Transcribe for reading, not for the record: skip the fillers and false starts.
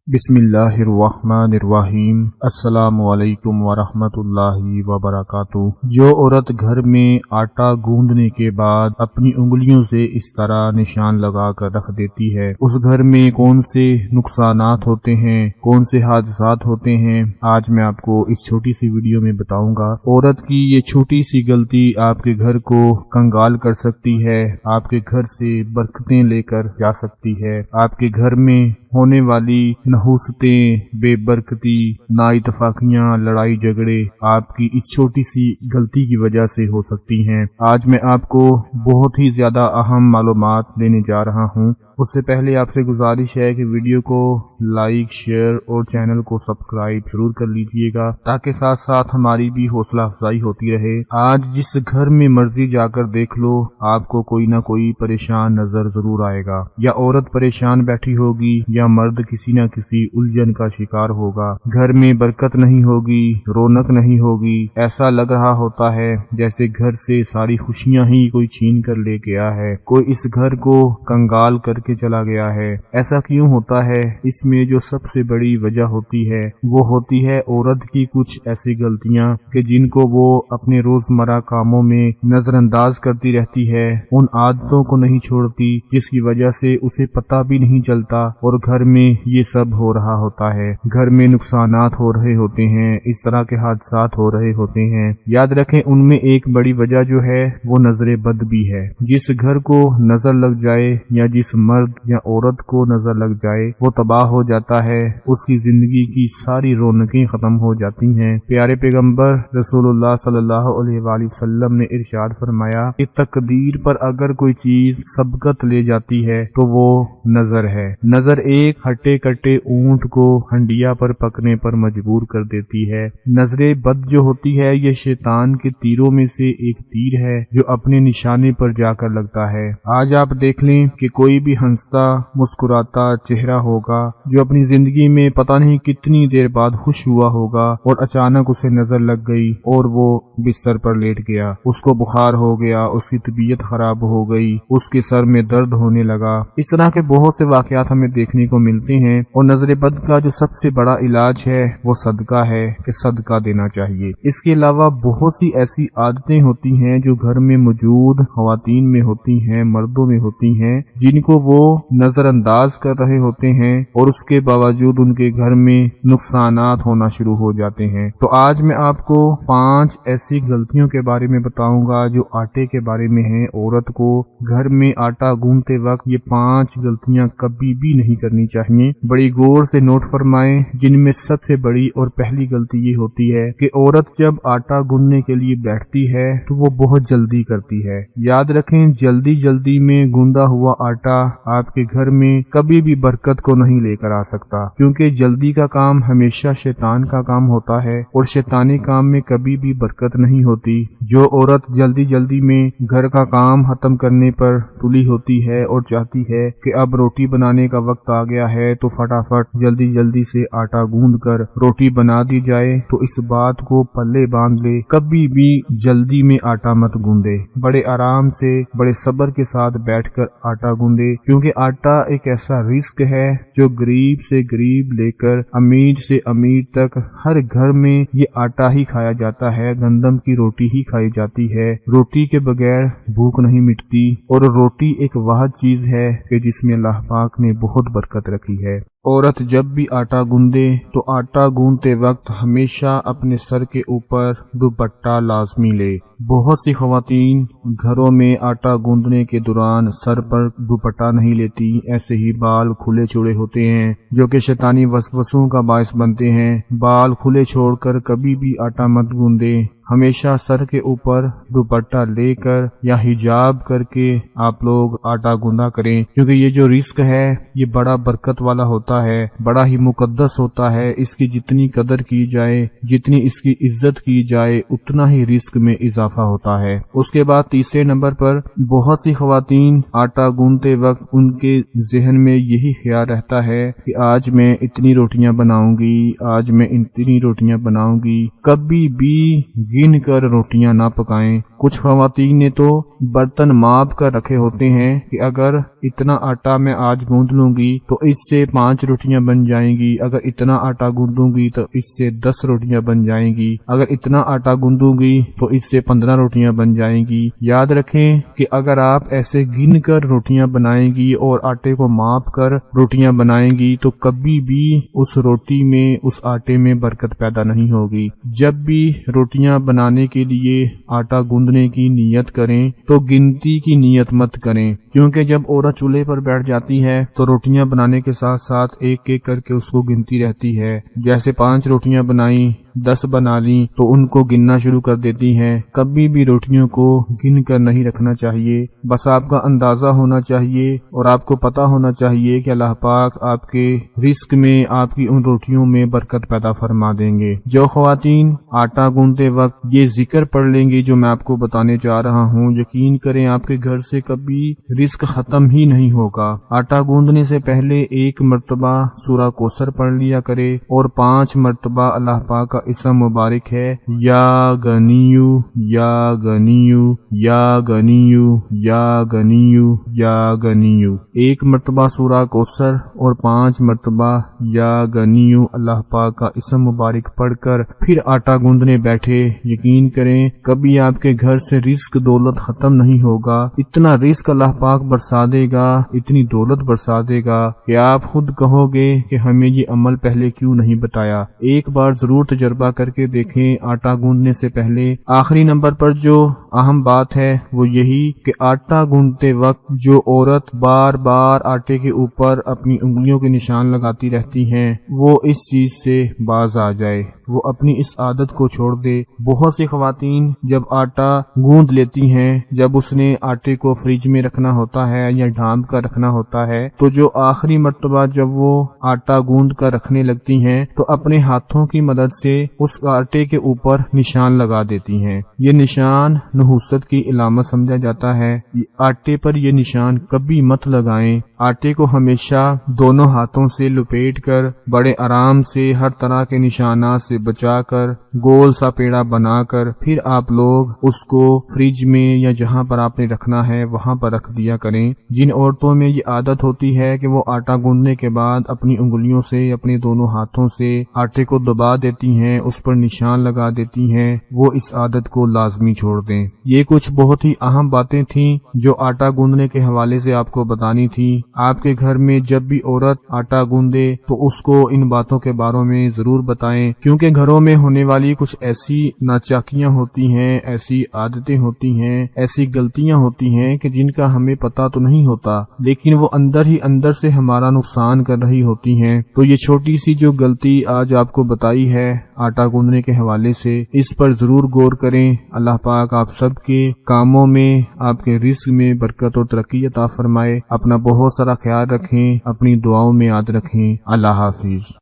बिस्मिल्लाहिर्रहमानिर्रहीम। अस्सलाम वालेकुम वरहमतुल्लाहि वबरकातुह। जो औरत घर में आटा गूंदने के बाद अपनी उंगलियों से इस तरह निशान लगा कर रख देती है, उस घर में कौन से नुकसानात होते हैं, कौन से हादसात होते हैं, आज मैं आपको इस छोटी सी वीडियो में बताऊंगा। औरत की ये छोटी सी गलती आपके घर को कंगाल कर सकती है, आपके घर से बरकतें लेकर जा सकती है। आपके घर में होने वाली नहुसतें, बेबरकती, नाइतफाकियां, लड़ाई झगड़े आपकी इस छोटी सी गलती की वजह से हो सकती हैं। आज मैं आपको बहुत ही ज्यादा अहम मालूमात देने जा रहा हूं। उससे पहले आपसे गुजारिश है कि वीडियो को लाइक, शेयर और चैनल को सब्सक्राइब जरूर कर लीजिएगा, ताकि साथ साथ हमारी भी हौसला अफजाई होती रहे। आज जिस घर में मर्जी जाकर देख लो, आपको कोई ना कोई परेशान नजर जरूर आएगा। या औरत परेशान बैठी होगी या मर्द किसी न किसी उलझन का शिकार होगा। घर में बरकत नहीं होगी, रौनक नहीं होगी। ऐसा लग रहा होता है जैसे घर से सारी खुशियां ही कोई छीन कर ले गया है, कोई इस घर को कंगाल करके चला गया है। ऐसा क्यों होता है? इसमें जो सबसे बड़ी वजह होती है वो होती है औरत की कुछ ऐसी गलतियां कि जिनको वो अपने रोजमर्रा कामों में नजरअंदाज करती रहती है, उन आदतों को नहीं छोड़ती जिसकी वजह से उसे पता भी नहीं चलता और घर में ये सब हो रहा होता है। घर में नुकसानात हो रहे होते हैं, इस तरह के हादसात हो रहे होते हैं। याद रखें, उनमें एक बड़ी वजह जो है वो नजर बद भी है। जिस घर को नजर लग जाए या जिस मर्द या औरत को नजर लग जाए वो तबाह हो जाता है, उसकी जिंदगी की सारी रौनकें खत्म हो जाती हैं। प्यारे पैगंबर रसूलुल्लाह सल्लल्लाहु अलैहि वसल्लम ने इरशाद फरमाया कि तकदीर पर अगर कोई चीज सबकत ले जाती है तो वो नजर है। नजर एक हट्टे कट्टे ऊंट को हंडिया पर पकने पर मजबूर कर देती है। नजरे बद जो होती है ये शैतान के तीरों में से एक तीर है जो अपने निशाने पर जाकर लगता है। आज आप देख लें कि कोई भी हंसता मुस्कुराता चेहरा होगा जो अपनी जिंदगी में पता नहीं कितनी देर बाद खुश हुआ होगा और अचानक उसे नजर लग गई और वो बिस्तर पर लेट गया, उसको बुखार हो गया, उसकी तबीयत खराब हो गई, उसके सर में दर्द होने लगा। इस तरह के बहुत से वाकयात हमें देखने को मिलते हैं। और नजर बद का जो सबसे बड़ा इलाज है वो सदका है कि सदका देना चाहिए। इसके अलावा बहुत सी ऐसी आदतें होती हैं जो घर में मौजूद खवातीन में होती हैं, मर्दों में होती हैं, जिनको वो नजरअंदाज कर रहे होते हैं और उसके बावजूद उनके घर में नुकसानात होना शुरू हो जाते हैं। तो आज मैं आपको 5 ऐसी गलतियों के बारे में बताऊंगा जो आटे के बारे में है। औरत को घर में आटा गूंथते वक्त ये 5 गलतियां कभी भी नहीं करनी चाहिए। बड़ी गौर से नोट फरमाएं। जिनमें सबसे बड़ी और पहली गलती ये होती है कि औरत जब आटा गूंथने के लिए बैठती है तो वो बहुत जल्दी करती है। याद रखें, जल्दी जल्दी में गूंदा हुआ आटा आपके घर में कभी भी बरकत को नहीं लेकर आ सकता, क्योंकि जल्दी का काम हमेशा शैतान का काम होता है और शैतानी काम में कभी भी बरकत नहीं होती। जो औरत जल्दी जल्दी में घर का काम खत्म करने पर तुली होती है और चाहती है कि अब रोटी बनाने का वक्त आ गया है तो फटाफट जल्दी जल्दी से आटा गूंद कर रोटी बना दी जाए, तो इस बात को पल्ले बांध ले, कभी भी जल्दी में आटा मत गूंदे। बड़े आराम से, बड़े सब्र के साथ बैठकर आटा गूंदे, क्योंकि आटा एक ऐसा रिस्क है जो गरीब से गरीब लेकर अमीर से अमीर तक हर घर में ये आटा ही खाया जाता है। गंदम की रोटी ही खाई जाती है। रोटी के बगैर भूख नहीं मिटती और रोटी एक वह चीज है कि जिसमें अल्लाह पाक ने बहुत बरकत रखी है। औरत जब भी आटा गूंदे तो आटा गूंदते वक्त हमेशा अपने सर के ऊपर दुपट्टा लाजमी ले। बहुत सी खवातीन घरों में आटा गूंदने के दौरान सर पर दुपट्टा नहीं लेती। ऐसे ही बाल खुले छोड़े होते हैं जो कि शैतानी वसवसों का बायस बनते हैं। बाल खुले छोड़कर कभी भी आटा मत गूंदे। हमेशा सर के ऊपर दुपट्टा लेकर या हिजाब करके आप लोग आटा गूंदा करें, क्योंकि ये जो रिस्क है ये बड़ा बरकत वाला होता है, बड़ा ही मुकद्दस होता है। इसकी जितनी कदर की जाए, जितनी इसकी इज्जत की जाए, उतना ही रिस्क में इजाफा होता है। उसके बाद तीसरे नंबर पर बहुत सी खवातीन आटा गूंदते वक्त उनके जहन में यही ख्याल रहता है कि आज मैं इतनी रोटियां बनाऊंगी, आज मैं इतनी रोटियां बनाऊंगी। कभी भी गिन कर रोटियां ना पकाएं। कुछ खवातीन ने तो बर्तन माप कर रखे होते हैं कि अगर इतना आटा मैं आज गूंद लूंगी तो इससे 5 روٹیاں بن جائیں گی، اگر اتنا آٹا گوندوں گی تو اس سے 10 روٹیاں بن جائیں گی، اگر اتنا آٹا گوندوں گی تو اس سے 15 روٹیاں بن جائیں گی۔ یاد رکھیں کہ اگر آپ ایسے گن کر روٹیاں بنائیں گی اور آٹے کو ماپ کر روٹیاں بنائیں گی تو کبھی بھی اس روٹی میں، اس آٹے میں برکت پیدا نہیں ہوگی۔ جب بھی روٹیاں بنانے کے لیے آٹا گوندنے کی نیت کریں تو گنتی کی نیت مت کریں، کیونکہ جب عورت چولہے پر بیٹھ جاتی ہے تو روٹیاں بنانے کے ساتھ ساتھ ایک ایک کر کے اس کو گنتی رہتی ہے۔ جیسے 5 روٹیاں بنائیں، 10 بنا لیں تو ان کو گننا شروع کر دیتی ہیں۔ کبھی بھی روٹیوں کو گن کر نہیں رکھنا چاہیے، بس آپ کا اندازہ ہونا چاہیے اور آپ کو پتا ہونا چاہیے کہ اللہ پاک آپ کے رزق میں، آپ کی ان روٹیوں میں برکت پیدا فرما دیں گے۔ جو خواتین آٹا گوندتے وقت یہ ذکر پڑھ لیں گی جو میں آپ کو بتانے جا رہا ہوں، یقین کریں آپ کے گھر سے کبھی رزق ختم ہی نہیں ہوگا۔ آٹا گوندنے سے پہلے 1 مرتبہ سورہ کوثر پڑھ لیا کرے اور 5 مرتبہ اللہ پاک کا اسم مبارک ہے یا غنیو یا غنیو یا غنیو یا غنیو یا غنیو۔ 1 مرتبہ سورہ کوثر اور 5 مرتبہ یا غنیو اللہ پاک کا اسم مبارک پڑھ کر پھر آٹا گوندنے بیٹھے، یقین کریں کبھی آپ کے گھر سے رزق دولت ختم نہیں ہوگا۔ اتنا رزق اللہ پاک برسا دے گا، اتنی دولت برسا دے گا کہ آپ خود کہو گے کہ ہمیں یہ عمل پہلے کیوں نہیں بتایا۔ ایک بار ضرور تجربہ کر کے دیکھیں آٹا گوندنے سے پہلے۔ آخری نمبر پر جو اہم بات ہے وہ یہی کہ آٹا گوندتے وقت جو عورت بار بار آٹے کے اوپر اپنی انگلیوں کے نشان لگاتی رہتی ہیں وہ اس چیز سے باز آ جائے، وہ اپنی اس عادت کو چھوڑ دے۔ بہت سی خواتین جب آٹا گوند لیتی ہیں، جب اس نے آٹے کو فریج میں رکھنا ہوتا ہے یا ڈھانپ کر رکھنا ہوتا ہے تو جو آخری مرتبہ جب وہ آٹا گوند کر رکھنے لگتی ہیں تو اپنے ہاتھوں کی مدد سے اس آٹے کے اوپر نشان لگا دیتی ہیں۔ یہ نشان نحوست کی علامت سمجھا جاتا ہے۔ آٹے پر یہ نشان کبھی مت لگائیں۔ آٹے کو ہمیشہ دونوں ہاتھوں سے لپیٹ کر بڑے آرام سے ہر طرح کے نشانات سے بچا کر گول سا پیڑا بنا کر پھر آپ لوگ اس کو فریج میں یا جہاں پر آپ نے رکھنا ہے وہاں پر رکھ دیا کریں۔ جن عورتوں میں یہ عادت ہوتی ہے کہ وہ آٹا گوندنے کے بعد اپنی انگلیوں سے، اپنے دونوں ہاتھوں سے آٹے کو دبا دیتی ہیں، اس پر نشان لگا دیتی ہیں، وہ اس عادت کو لازمی چھوڑ دیں۔ یہ کچھ بہت ہی اہم باتیں تھیں جو آٹا گوندنے کے حوالے سے آپ کو بتانی تھی۔ آپ کے گھر میں جب بھی عورت آٹا گوندے تو اس کو ان باتوں کے بارے میں ضرور بتائیں، کیونکہ گھروں میں ہونے والی کچھ ایسی ناچاکیاں ہوتی ہیں، ایسی عادتیں ہوتی ہیں، ایسی غلطیاں ہوتی ہیں کہ جن کا ہمیں پتہ تو نہیں ہوتا لیکن وہ اندر ہی اندر سے ہمارا نقصان کر رہی ہوتی ہیں۔ تو یہ چھوٹی سی جو غلطی آج آپ کو بتائی ہے آٹا گوندنے کے حوالے سے، اس پر ضرور غور کریں۔ اللہ پاک آپ سب کے کاموں میں، آپ کے رزق میں برکت اور ترقی عطا فرمائے۔ اپنا بہت سارا خیال رکھیں، اپنی دعاؤں میں یاد رکھیں۔ اللہ حافظ۔